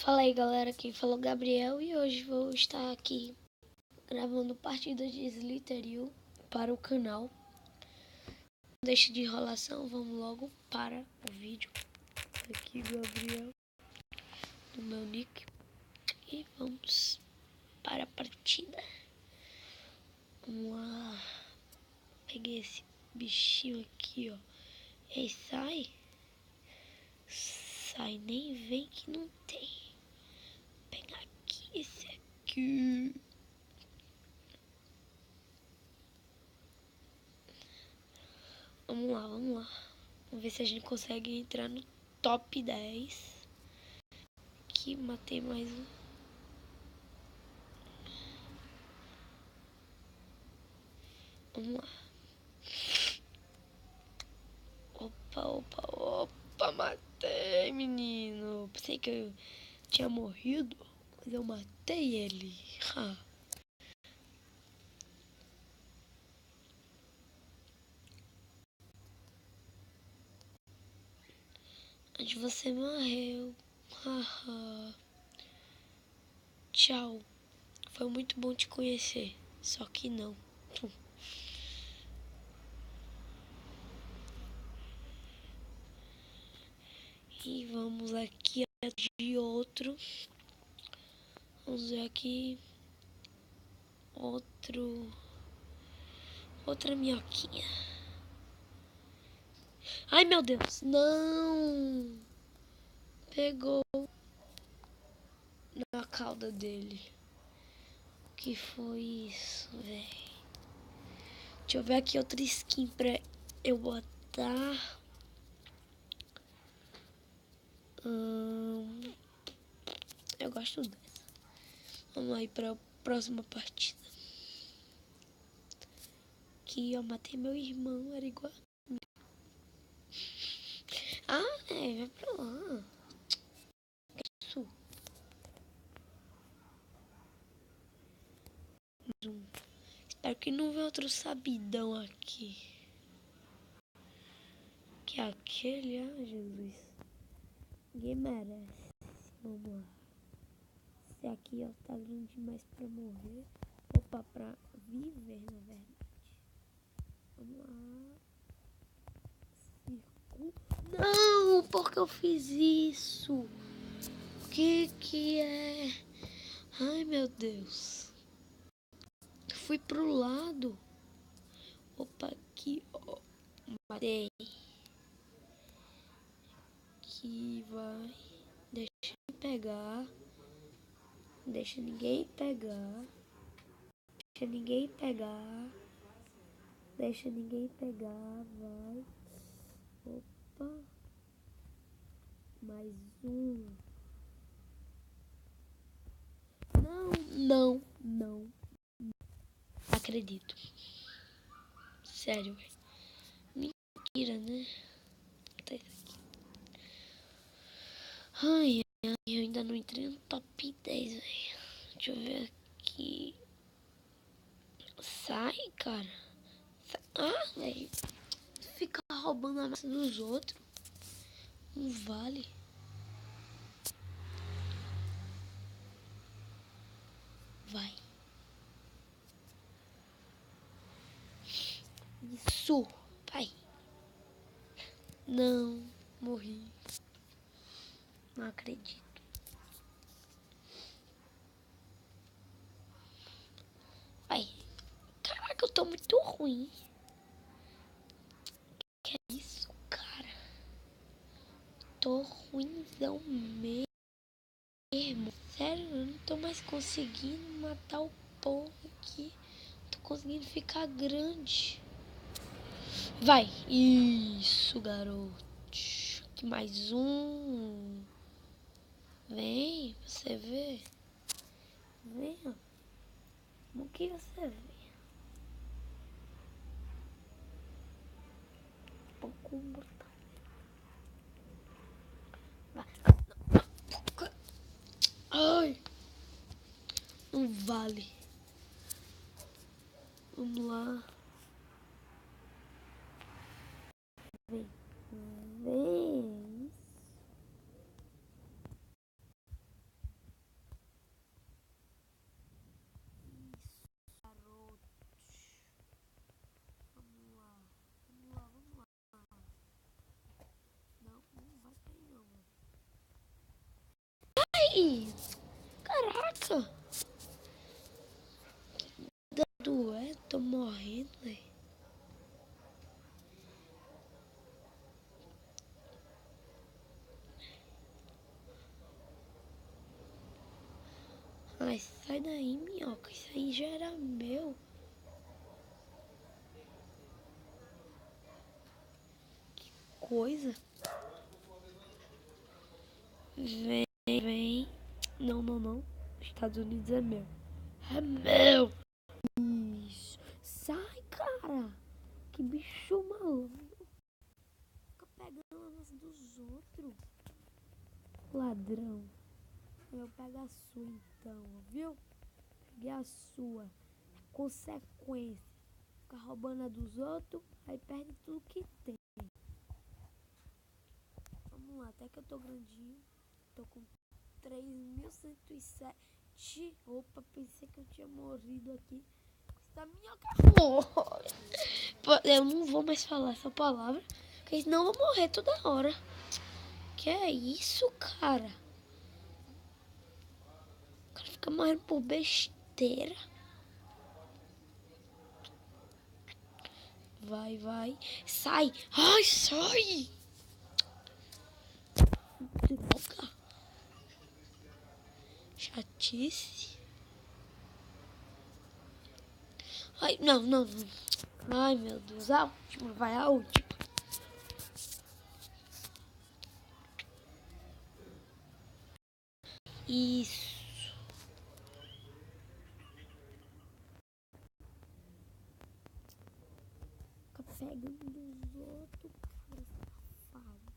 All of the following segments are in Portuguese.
Fala aí galera, quem falou Gabriel e hoje vou estar aqui gravando partidas de Slither.io para o canal. Não deixe de enrolação, vamos logo para o vídeo. Aqui Gabriel, do meu nick, e vamos para a partida. Vamos lá, peguei esse bichinho aqui, ó. Ei, sai, nem vem que não tem. Vou pegar aqui esse aqui. Vamos lá. Vamos ver se a gente consegue entrar no top 10. Aqui, matei mais um. Vamos lá. Opa, matei, menino. Pensei que eu tinha morrido, mas eu matei ele. Onde você morreu. Tchau. Foi muito bom te conhecer. Só que não. E vamos aqui de outro. Vamos ver aqui. Outra minhoquinha. Ai, meu Deus. Não. Pegou na cauda dele. O que foi isso, velho? Deixa eu ver aqui outra skin pra eu botar. Eu gosto dessa. Vamos aí pra próxima partida. Aqui eu matei meu irmão, era igual. Vai pra lá. Isso. Espero que não venha outro sabidão aqui. Que é aquele, Jesus. Ninguém merece. Vamos lá. Esse aqui, ó, tá grande demais pra morrer. Opa, pra viver, na verdade. Vamos lá. Não, por que eu fiz isso? O que é? Ai, meu Deus. Fui pro lado. Opa, aqui, ó. Matei. Aqui vai. Deixa eu pegar. Deixa ninguém pegar. Deixa ninguém pegar. Vai. Opa. Mais um. Não. Acredito. Sério, velho. Mentira, né? Tá isso aqui. Ai, eu ainda não entrei no top 10, velho. Deixa eu ver aqui. Sai, cara. Velho. Fica roubando a massa dos outros. Não vale. Vai. Isso. Vai. Não. Morri. Não acredito. Vai. Caraca, eu tô muito ruim. Que é isso, cara? Tô ruimzão mesmo. Sério, eu não tô mais conseguindo matar o povo aqui. Tô conseguindo ficar grande. Vai. Isso, garoto. Aqui mais um. Vem, você vê. Vem, ó. O que você vê? Pouco botar. Ai. Não vale. Vamos lá. Vem. Ai! Caraca! Tô morrendo, velho. Ai, sai daí, minhoca. Isso aí já era meu. Coisa. Vem. Não, não, não. Estados Unidos é meu. É meu! Isso. Sai, cara! Que bicho maluco. Fica pegando a nossa dos outros. Ladrão. Eu pego a sua então, viu? Peguei a sua. É consequência. Fica roubando a dos outros, aí perde tudo que tem. Vamos lá, até que eu tô grandinho. Tô com 3.107. Opa, pensei que eu tinha morrido aqui. Essa minhoca morre. Eu não vou mais falar essa palavra, porque senão eu vou morrer toda hora. Que é isso, cara? O cara fica morrendo por besteira. Vai, vai. Sai. Ai, sai. Droga. Chatice. Ai, não, não, não. Ai, meu Deus. A última, vai a última. Isso. Fica pegando dos outros, cara safado.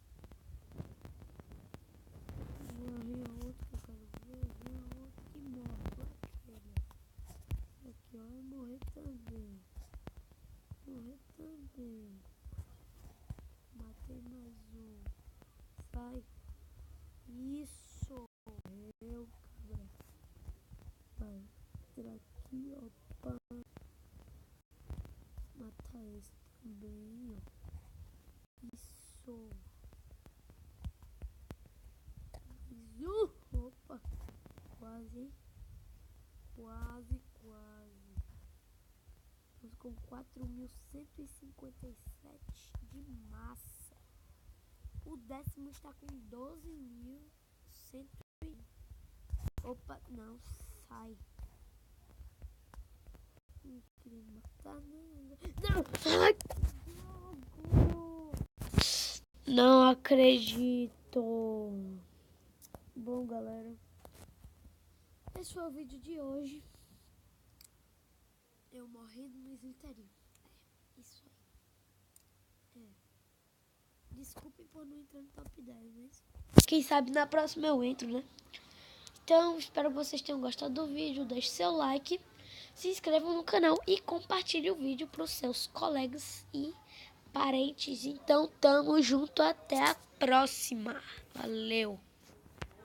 Morre a outro que eu quero ver. Morre a outro que morre. Aquele. Aqui, ó. Vai morrer também. Morrer também. Matei mais um. Sai. Isso. Eu, cabra. Vai. Entrar aqui, ó. Pá. Matar esse também, ó. Isso. Opa. Quase, hein? Quase, quase. Estamos com 4.157 de massa. O décimo está com 12.100. Opa, não, sai. Não queria matar nada. Não! Ai, não acredito. Bom, galera, esse foi o vídeo de hoje. Eu morrendo no interior. Isso aí. Desculpem por não entrar no top 10, mas quem sabe na próxima eu entro, né? Então, espero que vocês tenham gostado do vídeo. Deixe seu like, se inscrevam no canal e compartilhe o vídeo para os seus colegas e parentes. Então, tamo junto. Até a próxima. Valeu!